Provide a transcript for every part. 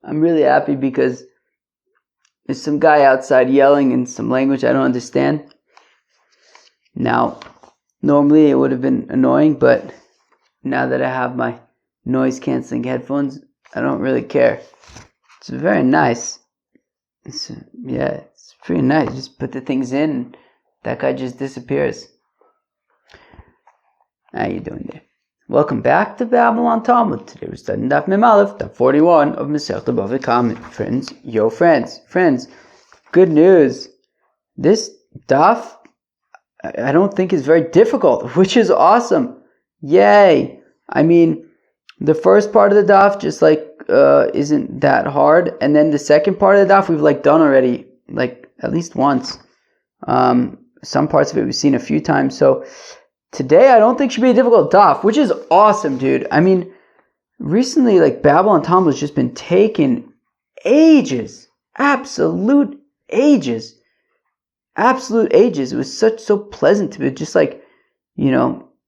I'm really happy because there's some guy outside yelling in some language I don't understand. Now, normally it would have been annoying, but now that I have my noise cancelling headphones, I don't really care. It's very nice. It's pretty nice. Just put the things in, and that guy just disappears. How you doing there? Welcome back to Babylon Talmud. Today we're studying Daf Mem Aleph, Daf 41 of Masechta BavaKama. Friends, good news. This Daf, I don't think is very difficult, which is awesome. Yay! I mean, the first part of the Daf just isn't that hard, and then the second part of the Daf we've done already, at least once. Some parts of it we've seen a few times, so today I don't think should be a difficult Daf, which is awesome, dude. I mean, recently, Babylon Talmud has just been taking ages. Absolute ages. It was so pleasant to be just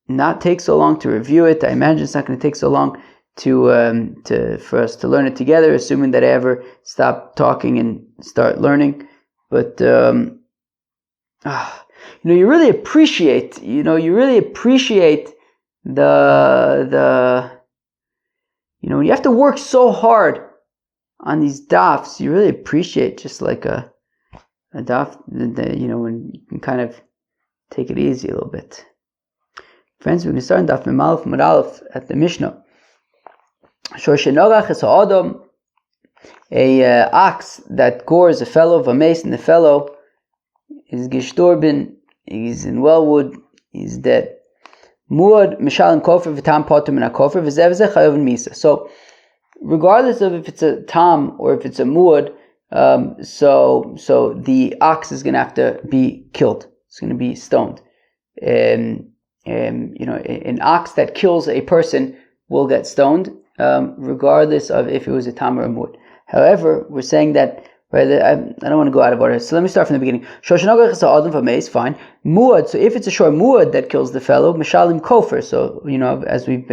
not take so long to review it. I imagine it's not going to take so long for us to learn it together, assuming that I ever stop talking and start learning. But you really appreciate the when you have to work so hard on these dafs, you really appreciate just like a daf, when you can kind of take it easy a little bit. Friends, we can start in Daf Mem Aleph Amud Aleph at the Mishnah. Shoshenogach es ha'adam, a ox that gores a fellow, v'meis, and the fellow is gestorben, he's in Wellwood, he's dead. Muad mishalim kofer v'tam potem min ha'kofer v'zeh v'zeh chayovin misa. So, regardless of if it's a tam or if it's a muad, so the ox is going to have to be killed. It's going to be stoned. An ox that kills a person will get stoned, regardless of if it was a tam or a muad. However, we're saying that, right, I don't want to go out of order, so let me start from the beginning. Shoshenogach es ha'adam v'meis, fine. Muad, so if it's a shor muad that kills the fellow, mishalim kofer. So, as we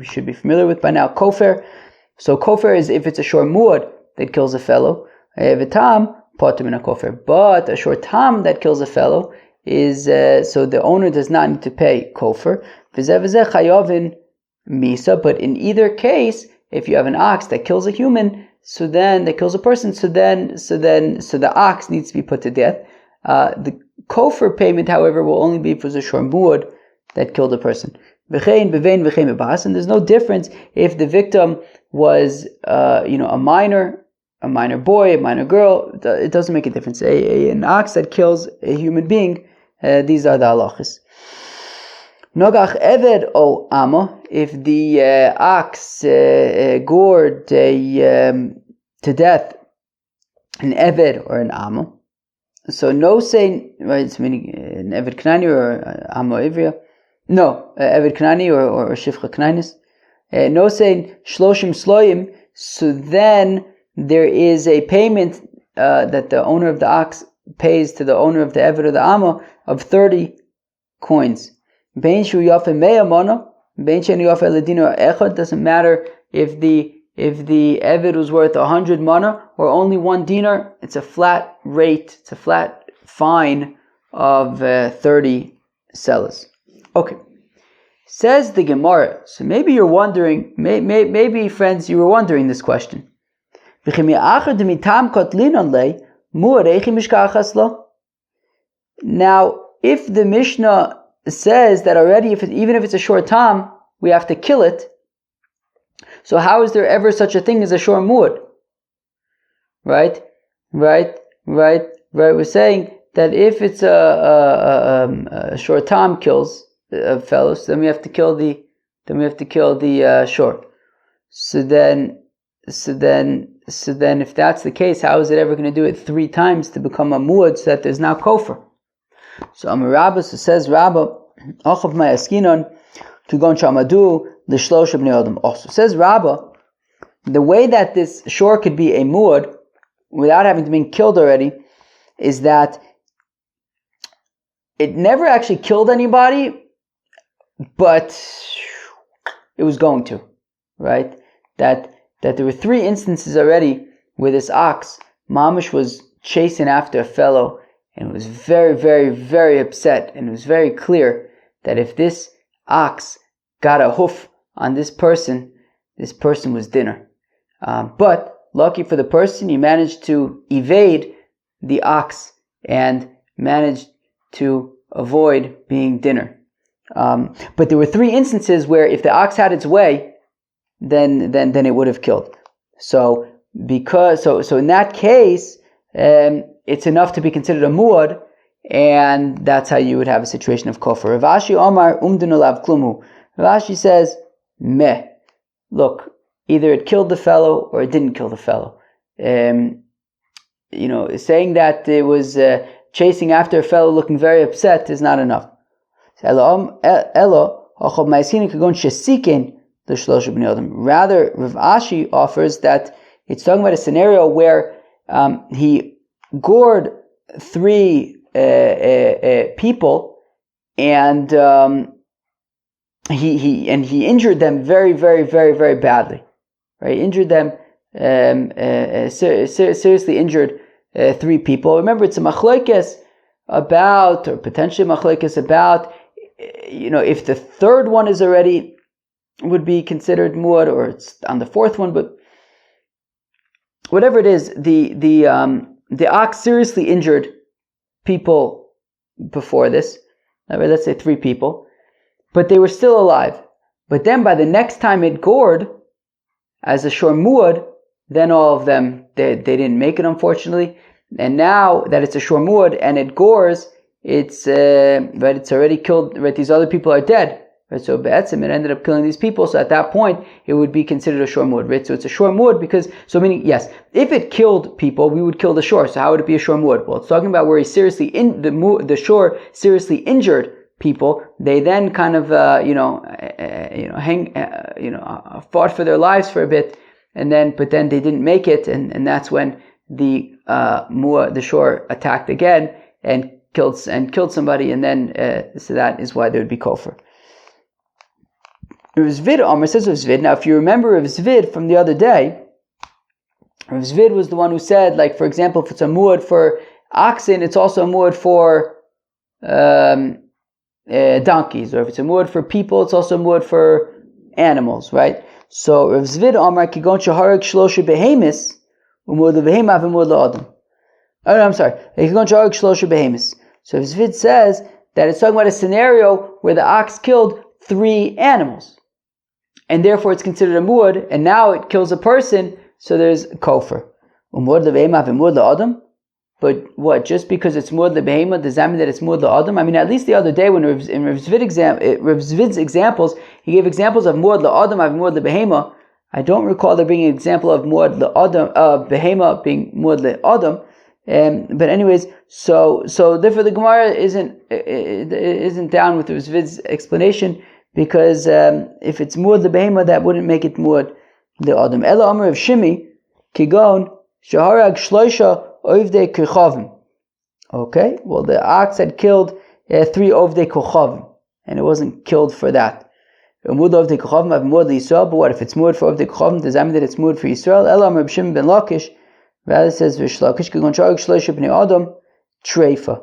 should be familiar with by now, kofer. So kofer is if it's a shor muad that kills a fellow. V'tam potem min ha'kofer. But a shor tam that kills a fellow is so the owner does not need to pay kofer. V'zeh v'zeh chayovin misa. But in either case, if you have an ox that kills a human, that kills a person, so the ox needs to be put to death. The kofer payment, however, will only be for the shor muad that killed a person. And there's no difference if the victim was a minor boy, a minor girl. It doesn't make a difference. An ox that kills a human being, these are the halachas. Nogach eved o amo, if the ox gored to death an eved or an amo, so no saying, right, it's meaning an eved knani or amo ivria, no, eved knani or shifcha knainis, no saying shloshim sloim, so then there is a payment that the owner of the ox pays to the owner of the eved or the amo of 30 coins. Doesn't matter if the eved was worth 100 mana or only 1 dinar. It's a flat rate. It's a flat fine of 30 sellers. Okay. Says the Gemara. So maybe you're wondering. Maybe friends, you were wondering this question. Now, if the Mishnah says that already, even if it's a shor tam, we have to kill it. So how is there ever such a thing as a shor muad? Right. We're saying that if it's a shor tam kills a fellow, so then we have to kill the shor. So then, if that's the case, how is it ever going to do it 3 times to become a muad so that there's now kofer? So Amar Rabba, so says Rabba, Achav Mayaskinon, Tugon Shamadu, L'shlosh Bnei Adam. Also says Rabba, the way that this shor could be a muad without having to be killed already is that it never actually killed anybody, but it was going to, right? That that there were 3 instances already where this ox, mamish, was chasing after a fellow and was very, very, very upset, and it was very clear that if this ox got a hoof on this person was dinner. But lucky for the person, he managed to evade the ox and managed to avoid being dinner. But there were 3 instances where if the ox had its way, then it would have killed. So in that case, it's enough to be considered a muad, and that's how you would have a situation of kofar. Rav Ashi Omar umdin alav klumu. Rav Ashi says, meh. Look, either it killed the fellow or it didn't kill the fellow. Saying that it was chasing after a fellow looking very upset is not enough. Rather, Rav Ashi offers that it's talking about a scenario where he gored 3 people, and he injured them very, very, very, very badly. Right, injured them, seriously injured 3 people. Remember, it's a machlokes about, or potentially machlokes about, if the 3rd one is already would be considered muad, or it's on the 4th one. But whatever it is, the ox seriously injured people before this. Let's say 3 people, but they were still alive. But then by the next time it gored as a shor muad, then all of them, they didn't make it, unfortunately. And now that it's a shor muad and it gores, it's already killed. Right, these other people are dead. Right, so be'etzim, it ended up killing these people. So at that point, it would be considered a shor muad. Right, so it's a shor muad because, meaning, yes, if it killed people, we would kill the shor. So how would it be a shor muad? Well, it's talking about where he seriously the shor seriously injured people. They then kind of fought for their lives for a bit, but then they didn't make it, and that's when the shor attacked again and killed somebody, and then so that is why there would be kofar. Rav Zvid Omer says Rav Zvid. Now, if you remember Rav Zvid from the other day, Rav Zvid was the one who said, like, for example, if it's a muad for oxen, it's also a muad for donkeys, or if it's a muad for people, it's also a muad for animals, right? So Rav Zvid Amar kigon shaharek shlosha behemis umud levehema v'umud laadam. Oh, no, I'm sorry. Kigon shaharek shlosha behemis. So Rav Zvid says that it's talking about a scenario where the ox killed 3 animals, and therefore it's considered a muad, and now it kills a person, so there's kofar. Umud levehema v'umud laadam. But what? Just because it's muad lebehema, does that mean that it's muad laadam? I mean, at least the other day when in Rav Zvid's examples, he gave examples of muad laadam and muad lebehema. I don't recall there being an example of muad laadam, behema being muad laadam. But anyways, so therefore the Gemara isn't down with Rav Zvid's explanation, because if it's muad lebehema, that wouldn't make it muad laadam. Ela Amar of Shimi kigon shaharag shloisha ovdei kochavim. Okay, well, the ox had killed 3 ovdei kochavim, and it wasn't killed for that. Umud ovdei kochavim have muad Yisrael, but what if it's muad for ovdei kochavim? Does that mean that it's muad for Yisrael? Elam Reb Shimon ben Lakish rather says v'shlakish kigon sharig shloisha bnei adam treifa.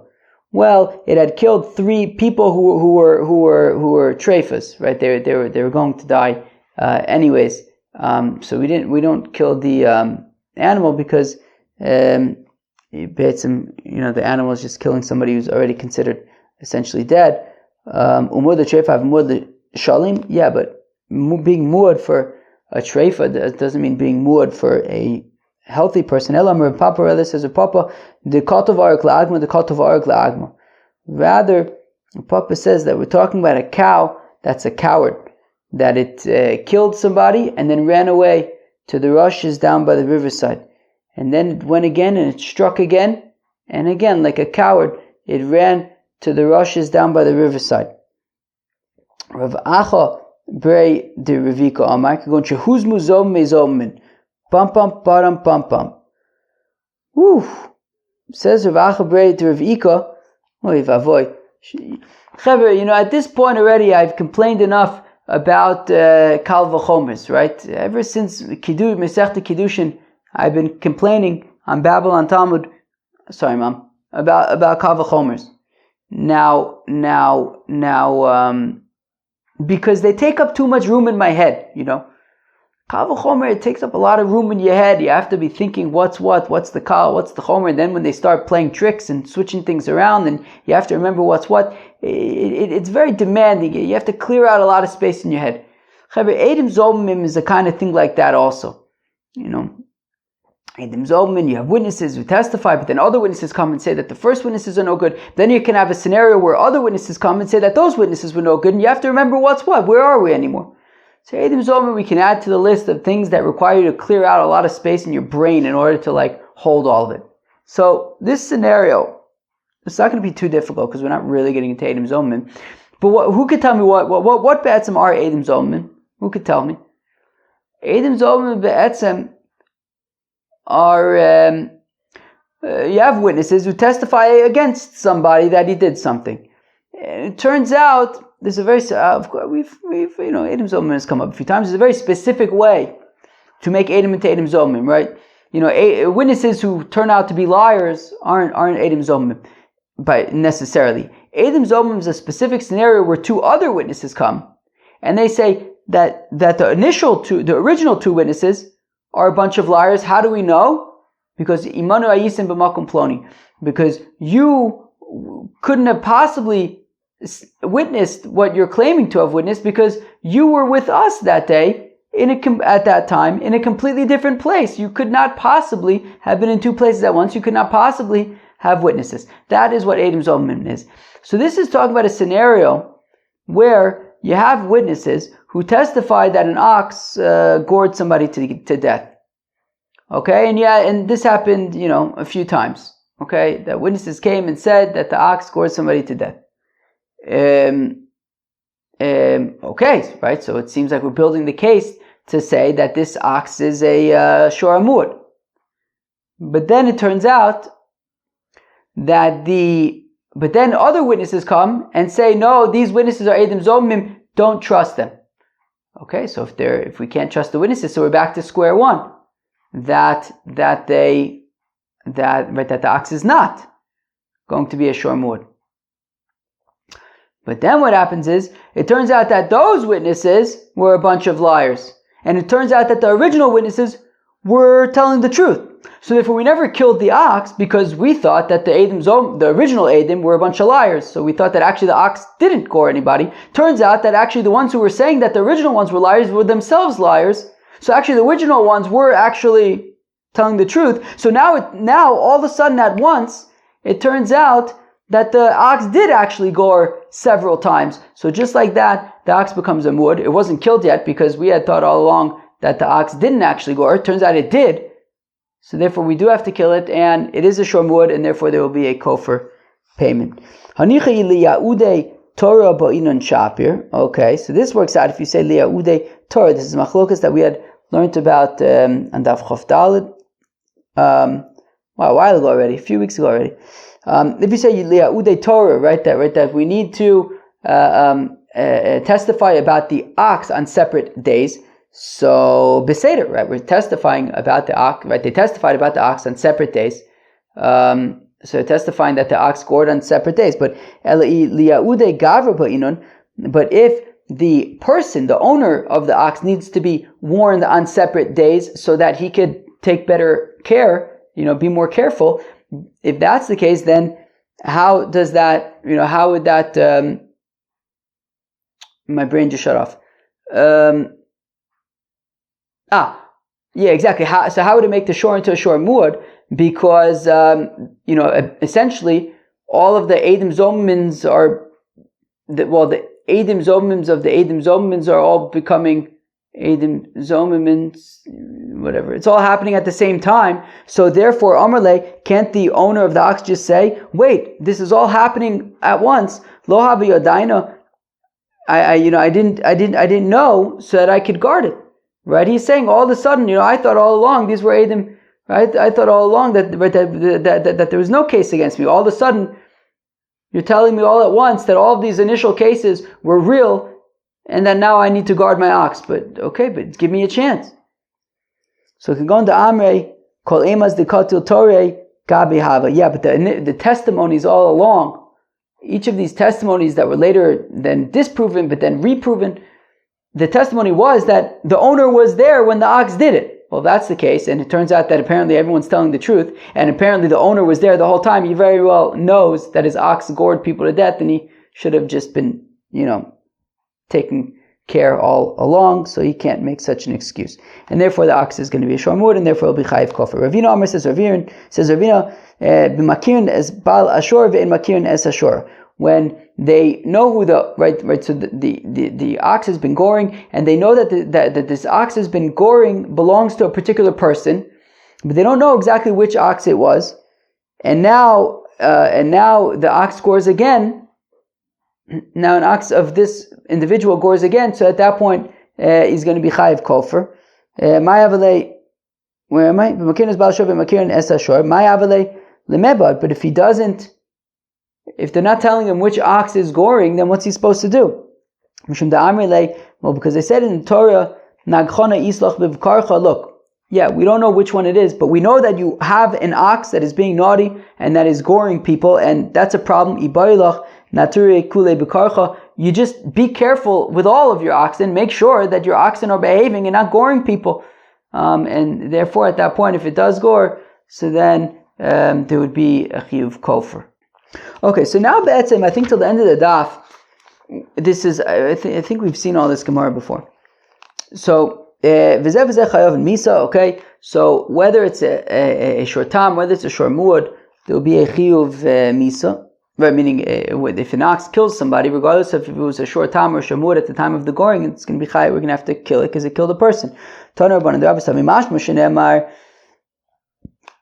Well, it had killed 3 people who were treifas, right? They were going to die anyways. So we don't kill the animal because the animal is just killing somebody who's already considered essentially dead. Umud treifa umud shalim. Yeah, but being muad for a treifa doesn't mean being muad for a healthy person. Elam Reb Papa rather says Papa the kotov arik la'agma, the kotov arik la'agma. Rather, Papa says that we're talking about a cow that's a coward, that it killed somebody and then ran away to the rushes down by the riverside. And then it went again and it struck again, and again, like a coward, it ran to the rushes down by the riverside. Rav Acha Brei de Ravika Amar going to who's muzom mezomin, pam pam param pam pam. Woo! Says Rav Acha Brei de Ravika. Oy vavoy. At this point already, I've complained enough Kal V'Chomers, right? Ever since Masechta Kiddushin, I've been complaining on Babylon Talmud. Sorry, Mom, about Kal V'Chomers. Now, because they take up too much room in my head, Kal v'chomer, it takes up a lot of room in your head. You have to be thinking what's the kal, what's the chomer, and then when they start playing tricks and switching things around, then you have to remember what's what. It's very demanding. You have to clear out a lot of space in your head. Eidim Zomim is a kind of thing like that also. Eidim Zomim, you have witnesses who testify, but then other witnesses come and say that the first witnesses are no good. Then you can have a scenario where other witnesses come and say that those witnesses were no good, and you have to remember what's what. Where are we anymore? So Eidim Zomer we can add to the list of things that require you to clear out a lot of space in your brain in order to hold all of it. So this scenario, it's not going to be too difficult because we're not really getting into Eidim Zomer. But who could tell me what be'etzem are Eidim Zomer? Who could tell me? Eidim Zomer be'etzem are you have witnesses who testify against somebody that he did something. And it turns out there's a very we've Eidim Zomim has come up a few times. There's a very specific way to make Eidim into Eidim Zomim, right? Witnesses who turn out to be liars aren't Eidim Zomim, but necessarily. Eidim Zomim is a specific scenario where two other witnesses come, and they say that the original two witnesses are a bunch of liars. How do we know? Because imanu ayisim b'makom ploni, because you couldn't have possibly witnessed what you're claiming to have witnessed because you were with us that day at that time in a completely different place. You could not possibly have been in two places at once. You could not possibly have witnesses. That is what Eidim Zomim is. So this is talking about a scenario where you have witnesses who testify that an ox gored somebody to death. Okay, and this happened, a few times. Okay, that witnesses came and said that the ox gored somebody to death. Okay, right? So it seems like we're building the case to say that this ox is a shor amur. But then it turns out that but then other witnesses come and say, no, these witnesses are Eidim Zomim, don't trust them. Okay, so if we can't trust the witnesses, so we're back to square one. That the ox is not going to be a shor amur. But then what happens is, it turns out that those witnesses were a bunch of liars. And it turns out that the original witnesses were telling the truth. So therefore we never killed the ox because we thought that the original Eidim were a bunch of liars. So we thought that actually the ox didn't gore anybody. Turns out that actually the ones who were saying that the original ones were liars were themselves liars. So actually the original ones were actually telling the truth. So now all of a sudden at once, it turns out that the ox did actually gore several times. So just like that, the ox becomes a mud. It wasn't killed yet because we had thought all along that the ox didn't actually gore. It turns out it did. So therefore we do have to kill it, and it is a shor mud, and therefore there will be a kofar payment. Torah ba'inon shapir. Okay, so this works out if you say liyaude Torah. This is machlokas that we had learned about on Daf Chof Daled a while ago already, a few weeks ago already. If you say liyaude Torah, right, that we need to testify about the ox on separate days. So beseder, right, we're testifying about the ox, right? They testified about the ox on separate days. So testifying that the ox gored on separate days. But if the person, the owner of the ox, needs to be warned on separate days so that he could take better care, be more careful. If that's the case, then how does that, how would that, my brain just shut off. Yeah, exactly. How would it make the shor into a shor muad? Because, essentially, all of the Eidim Zomimins are, the Eidim Zomimins of the Eidim Zomimins are all becoming Eidim Zomimins, whatever. It's all happening at the same time. So therefore, Amarle, can't the owner of the ox just say, wait, this is all happening at once. Lo havi yadaina. I didn't know so that I could guard it. Right? He's saying all of a sudden, I thought all along these were Eidim. Right? I thought all along that there was no case against me. All of a sudden, you're telling me all at once that all of these initial cases were real, and then now I need to guard my ox. But give me a chance. So it can go into Amrei, Kol Emas de Katil Torei, Gabi Hava. Yeah, but the testimonies all along, each of these testimonies that were later then disproven, but then reproven, the testimony was that the owner was there when the ox did it. Well, if that's the case, and it turns out that apparently everyone's telling the truth, and apparently the owner was there the whole time, he very well knows that his ox gored people to death, and he should have just been, taking care all along, so he can't make such an excuse. And therefore the ox is going to be a shormud, and therefore it'll be chayiv kofar. Ravina Amar says Ravina, b'makirin es bal ashor ve'in makirin es ashor. When they know who so the ox has been goring, and they know that this ox has been goring belongs to a particular person, but they don't know exactly which ox it was, and now the ox gores again. Now an ox of this individual gores again, so at that point he's going to be chayiv kofar. Where am I? But if he doesn't, if they're not telling him which ox is goring, then what's he supposed to do? Well, because they said in the Torah, look, yeah, we don't know which one it is, but we know that you have an ox that is being naughty and that is goring people, and that's a problem. You just be careful with all of your oxen. Make sure that your oxen are behaving and not goring people. And therefore, at that point, if it does gore, so then there would be a chiyuv kofar. Okay, so now Be'etzem, I think till the end of the daf, this is, I think we've seen all this Gemara before. So, V'zeh chayav and misa, okay, so whether it's a shortam, whether it's a shormud, there will be a chiyuv misa. Right, meaning if an ox kills somebody, regardless of if it was a short time or shormud at the time of the goring, it's going to be chayav. We're going to have to kill it because it killed a person. Taner Rabbanan the Rabbi Sami Mashma Shenemar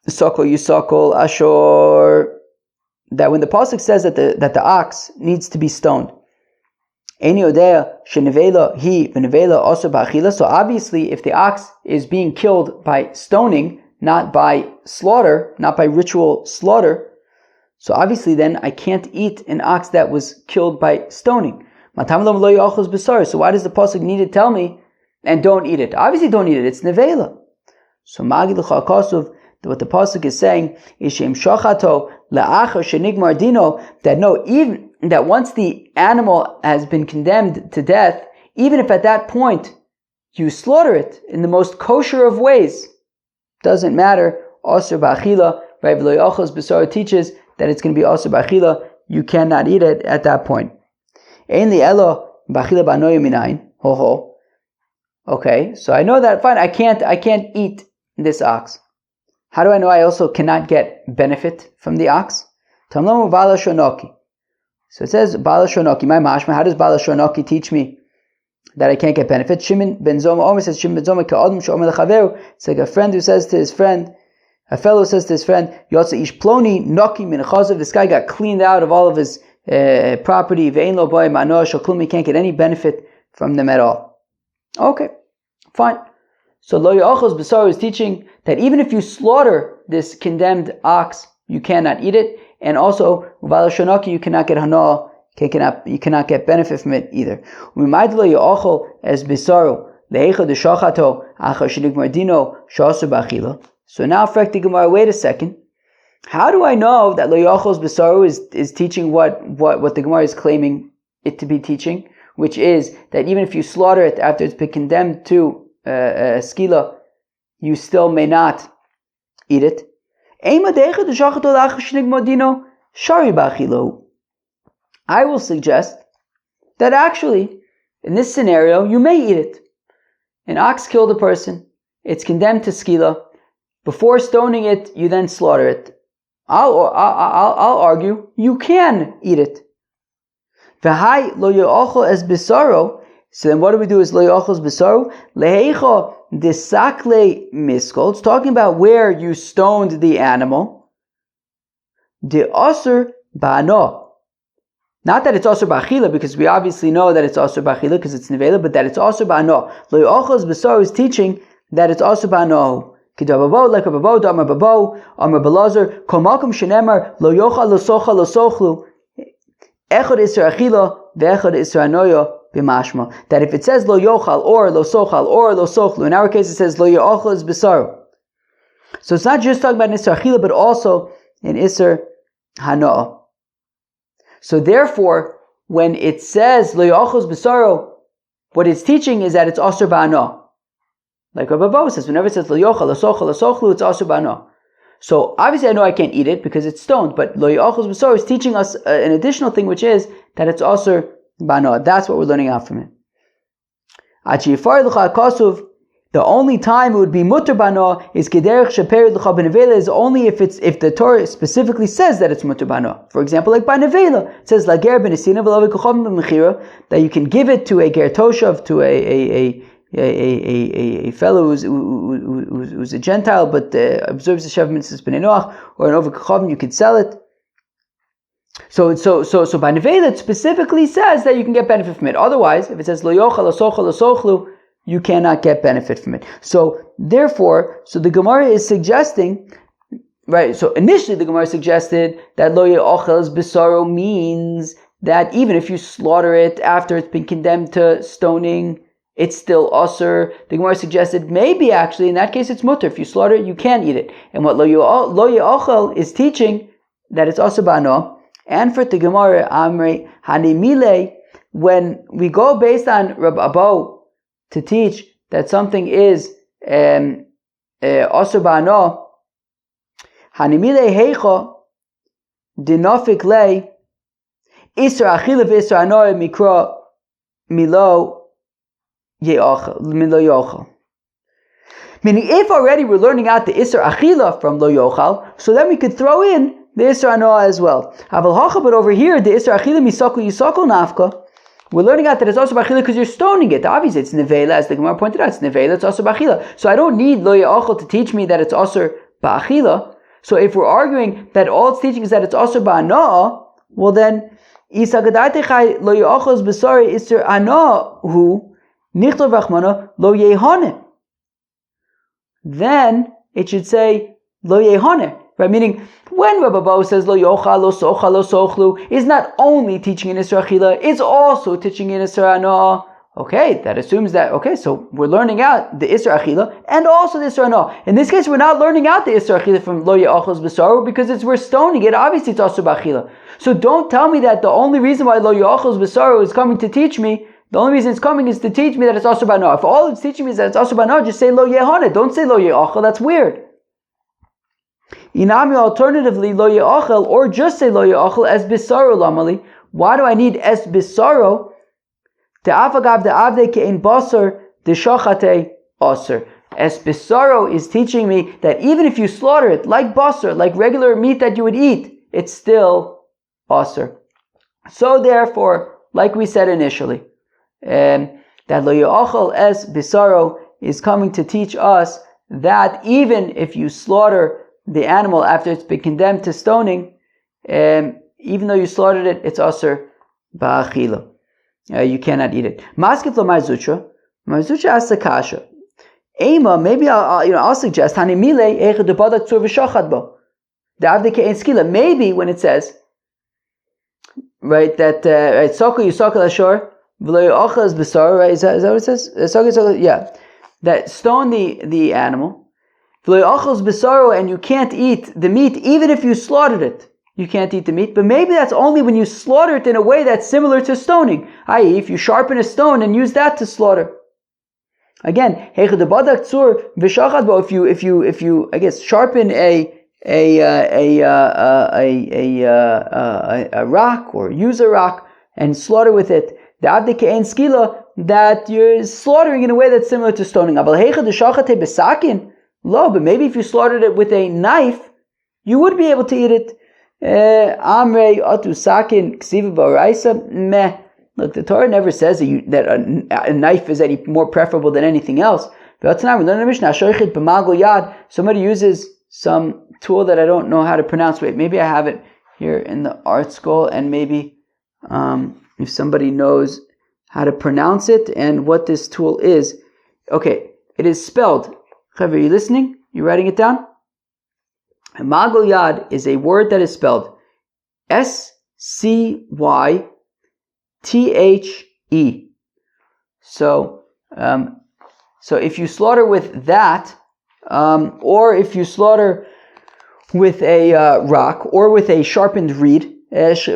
Sokol Yisokol Ashor. That when the pasuk says that the ox needs to be stoned, Eni Odea Shenevela He Venevela also Ba'achila. So obviously, if the ox is being killed by stoning, not by slaughter, not by ritual slaughter, so obviously then I can't eat an ox that was killed by stoning. So why does the pasuk need to tell me, and don't eat it? Obviously don't eat it, it's nevela. So what the pasuk is saying is that once the animal has been condemned to death, even if at that point you slaughter it in the most kosher of ways, doesn't matter. Asur ba'achila, Rav Lo Yachos B'Sara teaches that it's going to be also b'achila, you cannot eat it at that point. Ein li elo b'achila b'anoya minayin. Ho ho. Okay, so I know that, fine, I can't eat this ox. How do I know I also cannot get benefit from the ox? Tamlamu bala shonoki. So it says bala shonoki. My mashma, how does bala shonoki teach me that I can't get benefit? Shimon ben Zoma Omer says, Shimon ben Zoma ka'adam she'omer lechaveru. It's like a friend who says to his friend, a fellow says to his friend, Yotze ish ploni noki min chazav. This guy got cleaned out of all of his property. Ve'ein lo boy ma'anoah shaklum. He can't get any benefit from them at all. Okay, fine. So Lo Yachos B'Sara is teaching that even if you slaughter this condemned ox, you cannot eat it, and also Uvala Shonaki, you cannot get hanoah. You cannot get benefit from it either. U'mimayd lo ya'achol es b'saru le'echa d'shachato achar shenigmar dino sh'asur b'achila. So now, Frekti Gemara, wait a second. How do I know that Lo Yachos B'Saru is teaching what the Gemara is claiming it to be teaching, which is that even if you slaughter it after it's been condemned to skila, you still may not eat it? I will suggest that actually, in this scenario, you may eat it. An ox killed a person, it's condemned to skila. Before stoning it, you then slaughter it. I'll argue you can eat it. V'hai lo yo'achol es b'saro. So then what do we do? Is lo yo'achol es b'saro lehecha desakle miskol. It's talking about where you stoned the animal. De asur ba'ano. Not that it's asur ba'achila, because we obviously know that it's asur ba'achila because it's nevela, but that it's asur ba'ano. Lo yo'achol es b'saro is teaching that it's asur ba'ano. Kidababo, like Rababo, Damar Babo, Amar Belazar, Komakum Shenemar, Lo Yochal Lo Socha Lo Sochlu, Echad Isra Achila, Ve'echad Isra Anoya, b'mashma. That if it says lo yochal or lo sochal or lo sochlu, in our case it says lo yochal is b'saro. So it's not just talking about Isser Achila, but also in Isser Hanoah. So therefore, when it says lo yochal is b'saro, what it's teaching is that it's asur ba'anoah. Like Rabbi Bo says, whenever it says lo yochal, lo sochal, lo sochlu, it's asur ba'anoah. So obviously I know I can't eat it because it's stoned, but lo yochal b'saro is teaching us an additional thing, which is that it's asur ba'anoah. That's what we're learning out from it. The only time it would be mutter ba'anoah is kederech sheperid l'cha b'nevela, is only if the Torah specifically says that it's mutter ba'anoah. For example, like by nevela, it says lager b'nesina v'lo v'kochavim b'mechira, that you can give it to a ger toshav, to a fellow who's a Gentile but observes the Shav mitzvahs b'nei Noach, or an overkochavim, you could sell it. So by nevela it specifically says that you can get benefit from it. Otherwise, if it says lo yochal, lo sochal, lo sochlu, you cannot get benefit from it. So therefore, the Gemara is suggesting, right? So initially the Gemara suggested that lo yochal b'saro means that even if you slaughter it after it's been condemned to stoning, it's still asur. The Gemara suggested maybe actually in that case it's mutter. If you slaughter it, you can eat it. And what lo yochal is teaching, that it's asur ba'anoah. And for the Gemara, Amrei Hanimile, when we go based on Rabbi Abo to teach that something is asur ba'anoah, Hanimile heicha dinofik lei isra achila v'isra anoah mikra milo yochal. Meaning, if already we're learning out the isra achila from lo yochal, so then we could throw in the isra anoah as well. But over here, the isra achila misaku yisakol nafka, we're learning out that it's also b'achila because you're stoning it. Obviously, it's nevela, as the Gemara pointed out. It's nevela, it's also b'achila. So I don't need lo yochal to teach me that it's also b'achila. So if we're arguing that all it's teaching is that it's also ba'anoah, well then, isagadaytechai lo yochal b'sari isra anoah hu nichtov rachmana lo yehane. Then it should say lo yehane, right? Meaning, when Rabbi Bo says lo yochal, lo sochal, lo sochlu, is not only teaching in Isra Achila, it's also teaching in Isra Anoah. Okay, that assumes that, okay, so we're learning out the Isra Achila and also the Isra Anoah. In this case, we're not learning out the Isra Achila from lo yochal b'saro because we're stoning it. Obviously, it's also b'achila. So don't tell me that the only reason why lo yochal b'saro is coming to teach me, the only reason it's coming is to teach me that it's asur ba'anoah. If all it's teaching me is that it's asur ba'anoah, just say lo yehane. Don't say lo yochal. That's weird. Inami, alternatively, lo yochal, or just say lo yochal as bisaro lamali. Why do I need es bisaro? Te'afagav de'avde ke'en basar de'shachate asur. Es bisaro is teaching me that even if you slaughter it like basar, like regular meat that you would eat, it's still asur. So therefore, like we said initially, that lo yochal es bisaro is coming to teach us that even if you slaughter the animal after it's been condemned to stoning, even though you slaughtered it, it's asur ba'achila. You cannot eat it. Maskit lo Marzucha. Marzucha asks a kasha. Ema, maybe I'll suggest hanimile echad debadak tzur v'shachad bo. Da'avde ke'en skila. Maybe when it says, right, that right, sokol yusokol ashor v'lo yochal es b'sar, right? Is that what it says? Yeah, that stone the animal. And you can't eat the meat, even if you slaughtered it. You can't eat the meat, but maybe that's only when you slaughter it in a way that's similar to stoning. I.e., if you sharpen a stone and use that to slaughter. Again, if you I guess sharpen a rock or use a rock and slaughter with it, that you're slaughtering in a way that's similar to stoning. Lo, but maybe if you slaughtered it with a knife, you would be able to eat it. Amrei atu sakin ksiva baraisa meh. Look, the Torah never says that a knife is any more preferable than anything else. Somebody uses some tool that I don't know how to pronounce. Wait, maybe I have it here in the art school, and maybe if somebody knows how to pronounce it and what this tool is. Okay, it is spelled. Are you listening? You writing it down? Magol Yad is a word that is spelled S-C-Y-T-H-E. So if you slaughter with that, or if you slaughter with a rock, or with a sharpened reed, it's a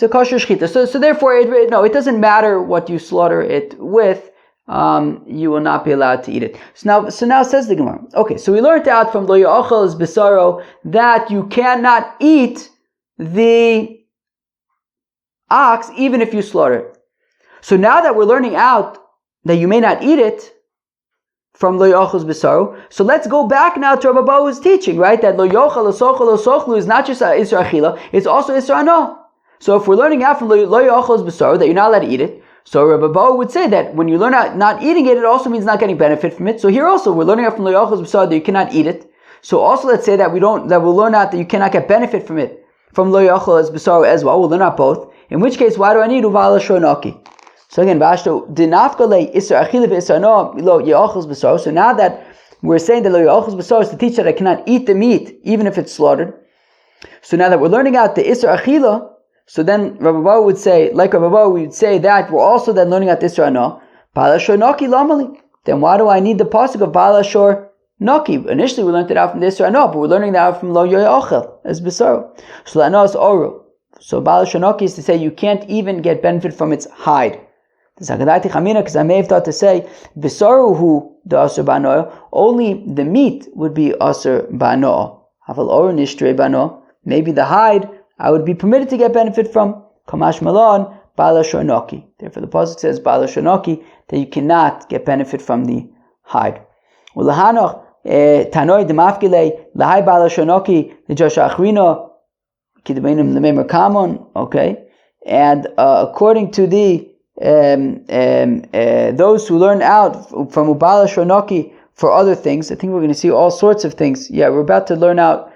kosher shchita. So therefore, it doesn't matter what you slaughter it with. You will not be allowed to eat it. So now says the Gemara. Okay, so we learned out from Lo Ya'achal es Besaro that you cannot eat the ox even if you slaughter it. So now that we're learning out that you may not eat it from Lo Ya'achal es Besaro, so let's go back now to Rabbi Abahu's teaching, right? That Lo Yochal, Lo Sochel, Lo Sochlu is not just Isra Achila, it's also Isra Ano. So if we're learning out from Lo Ya'achal es Besaro that you're not allowed to eat it, so Rabbi Abahu would say that when you learn out not eating it, it also means not getting benefit from it. So here also we're learning out from Lo Ya'achal es Besaro that you cannot eat it. So also let's say that we'll learn out that you cannot get benefit from it from Lo Ya'achal es Besaro as well. We'll learn out both. In which case, why do I need Uvala Shonaki? So again, Vashto dinafka le Isra Achila ve'Isra Ano Lo Ya'achal es Besaro. So now that we're saying that Lo Ya'achal es Besaro is to teach that I cannot eat the meat even if it's slaughtered. So now that we're learning out the Isra Achila, so then Rabbi Abahu would say, like Rabbi Abahu, we would say that we're also then learning out this Isra Ano. Bala Shor Noki Lamali. Then why do I need the pasuk of Bala Shor Noki? Initially we learned it out from the Isra Ano, but we're learning that out from Lo Ya'achal as Besaro. So La'ano is Oru. So Bala Shor Noki is to say you can't even get benefit from its hide. Because I may have thought to say Besaro hu the Asur Ba'ano, only the meat would be Asur Ba'ano. Haval Oru Nishtre Ba'ano. Maybe the hide I would be permitted to get benefit from. Kamash Malon, Bala Shor Noki. Therefore the pasuk says Bala Shor Noki, that you cannot get benefit from the hide. Ulahanoch Tanoi Demafkile Lahai Bala Shor Noki the Joshua Achrino Kidabainim Lememer Kamon. Okay, and according to the those who learn out from Ubala Shor Noki for other things, I think we're going to see all sorts of things. Yeah, we're about to learn out.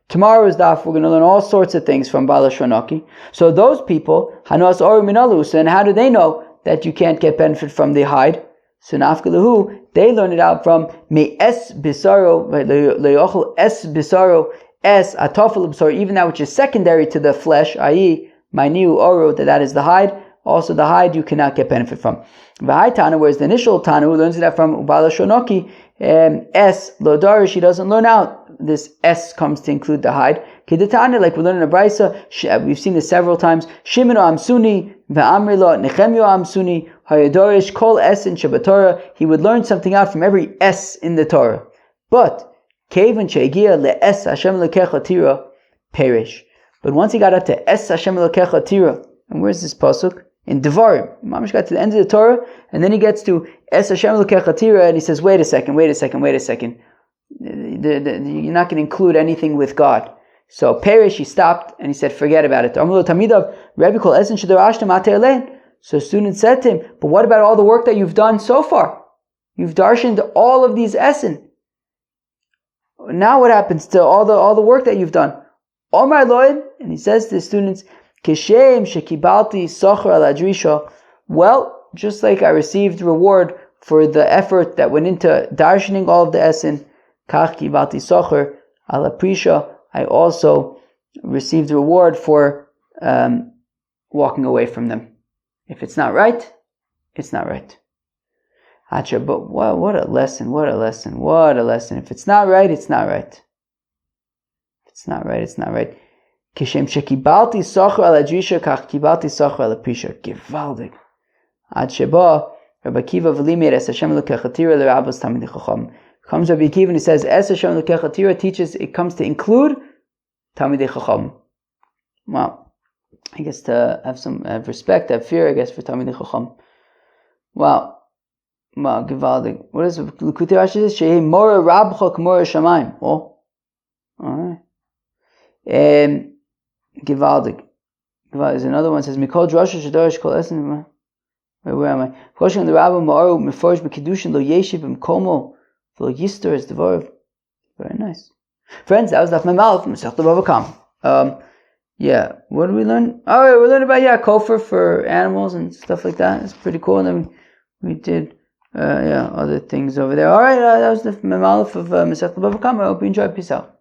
Tomorrow's daf, we're going to learn all sorts of things from Bala Shor Noki. So those people, Hanuas Oru Minalu, so then how do they know that you can't get benefit from the hide? So Nafkalahu, they learn it out from Me Es Bisaro, Le'ochel Es Bisaro, Es Atofel Bisaro, even that which is secondary to the flesh, i.e., my new Oru, that is the hide. Also the hide you cannot get benefit from. V'hai Tana, whereas the initial Tana who learns that from Bala Shor Noki, S Lodarish, he doesn't learn out. This S comes to include the hide. Kidetana, like we learn in a Brisa, we've seen this several times. Shimon Amsuni, Ve'amrilo, Nechemio Amsuni, Hayadorish, Kol S in Shabbatorah. He would learn something out from every S in the Torah. But Kevin Shegia Le S Hashem Lekecha Tira perish. But once he got up to Es Hashem Lekecha Tira, and where's this pasuk? In Devarim. Mamish got to the end of the Torah, and then he gets to Es Hashem Lekecha Tira, and he says, wait a second. You're not going to include anything with God. So Perish, he stopped and he said, forget about it. So students said to him, but what about all the work that you've done so far? You've darshaned all of these essen. Now what happens to all the work that you've done? Omar Loid, and he says to the students, Kishem shekibalti socher al adrisha. Well, just like I received reward for the effort that went into darshaning all of the essen, kach kibalti socher al aprisha. I also received reward for walking away from them. If it's not right, it's not right. But what a lesson. If it's not right, it's not right. If it's not right, it's not right. Kishem shekibalti socher al adrisha kach kibalti socher al aprisha. Givaldig. Ad sheba Rabbi Akiva v'limer es Hashem lekechatira l'Rabbos Talmidei Chacham. Comes Rabbi Akiva and he says es Hashem lekechatira teaches it comes to include Talmidei Chacham. Wow, I guess to have some respect, have fear, I guess, for Talmidei Chacham. Wow, givaldig. What is Likutei Rashi says? Shehi mora rabcha k'mora shamayim. Oh, all right. Givaldig. There's another one says Mikol drasha shadarish kol esen. Where am I? Question the Rabbi Ma'aru Meforsh B'Kiddushin Lo Yeshiv B'Mkomo V'Lo Yister is Devorav. Very nice. Friends, that was Daf Memal from Masechta BavaKama. Yeah, what did we learn? Oh, yeah, we learned about kofar for animals and stuff like that. It's pretty cool. And then we did other things over there. All right, that was the Memal of Masechta BavaKama. I hope you enjoyed. Peace out.